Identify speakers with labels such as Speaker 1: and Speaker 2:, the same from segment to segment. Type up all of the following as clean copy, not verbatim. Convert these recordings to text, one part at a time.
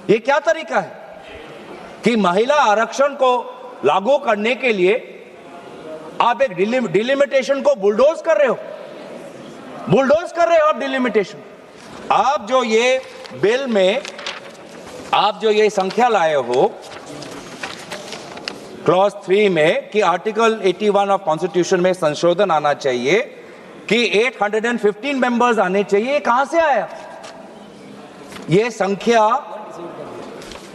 Speaker 1: ये क्या तरीका है कि महिला आरक्षण को लागू करने के लिए आप एक डिलिमिटेशन को बुलडोज कर रहे हो, आप डिलिमिटेशन। आप जो ये बिल में आप जो ये संख्या लाए हो क्लॉज 3 में कि आर्टिकल 81 ऑफ कॉन्स्टिट्यूशन में संशोधन आना चाहिए कि 815 मेंबर्स आने चाहिए, ये कहां से आया?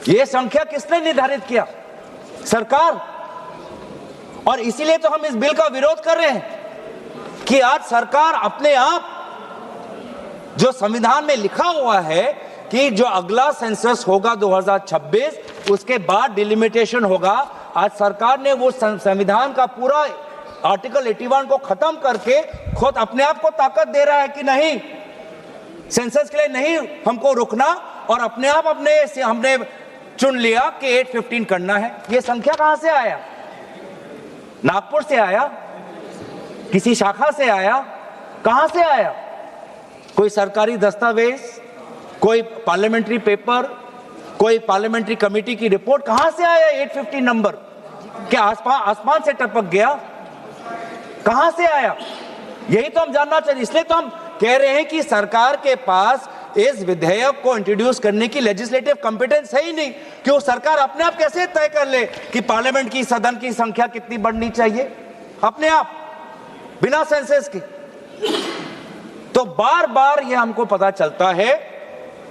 Speaker 1: ये संख्या किसने निर्धारित किया? सरकार। और इसीलिए तो हम इस बिल का विरोध कर रहे हैं कि आज सरकार अपने आप, जो संविधान में लिखा हुआ है कि जो अगला सेंसस होगा 2026, उसके बाद डिलिमिटेशन होगा, आज सरकार ने वो संविधान का पूरा आर्टिकल 81 को खत्म करके खुद अपने आप को ताकत दे रहा है कि नहीं, सेंसस के लिए नहीं हमको रुकना, और अपने आप हमने चुन लिया कि 815 करना है। ये संख्या कहां से आया? नागपुर से आया? किसी शाखा से आया? कहां से आया? कोई सरकारी दस्तावेज, कोई पार्लियामेंट्री पेपर, कोई पार्लियामेंट्री कमेटी की रिपोर्ट, कहां से आया 815 नंबर? क्या आसमान से टपक गया? कहां से आया? यही तो हम जानना चाहिए। इसलिए तो हम कह रहे हैं कि सरकार के पास इस विधेयक को इंट्रोड्यूस करने की लेजिस्लेटिव कॉम्पिटेंस है ही नहीं, कि वो सरकार अपने आप कैसे तय कर ले कि पार्लियामेंट की, सदन की संख्या कितनी बढ़नी चाहिए अपने आप, बिना सेंसस के। तो बार बार यह हमको पता चलता है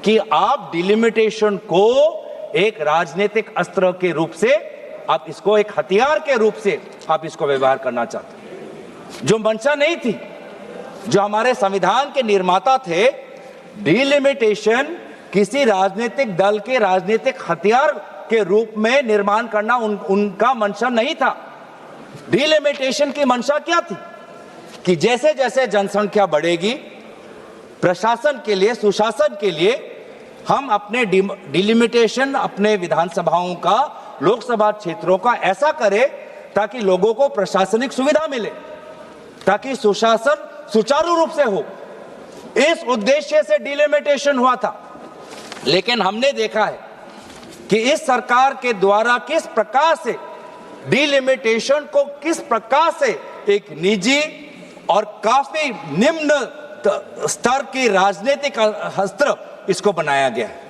Speaker 1: कि आप डिलिमिटेशन को एक राजनीतिक अस्त्र के रूप से, आप इसको एक हथियार के रूप से आप इसको व्यवहार करना चाहते हैं, जो मंशा नहीं थी। जो हमारे संविधान के निर्माता थे, डिलिमिटेशन किसी राजनीतिक दल के राजनीतिक हथियार के रूप में निर्माण करना उनका मंशा नहीं था। डिलिमिटेशन की मंशा क्या थी कि जैसे जैसे जनसंख्या बढ़ेगी, प्रशासन के लिए, सुशासन के लिए हम अपने डिलिमिटेशन अपने विधानसभाओं का, लोकसभा क्षेत्रों का ऐसा करें ताकि लोगों को प्रशासनिक सुविधा मिले, ताकि सुशासन सुचारू रूप से हो। इस उद्देश्य से डिलिमिटेशन हुआ था। लेकिन हमने देखा है कि इस सरकार के द्वारा किस प्रकार से डिलिमिटेशन को, किस प्रकार से एक निजी और काफी निम्न स्तर की राजनीतिक अस्त्र इसको बनाया गया है।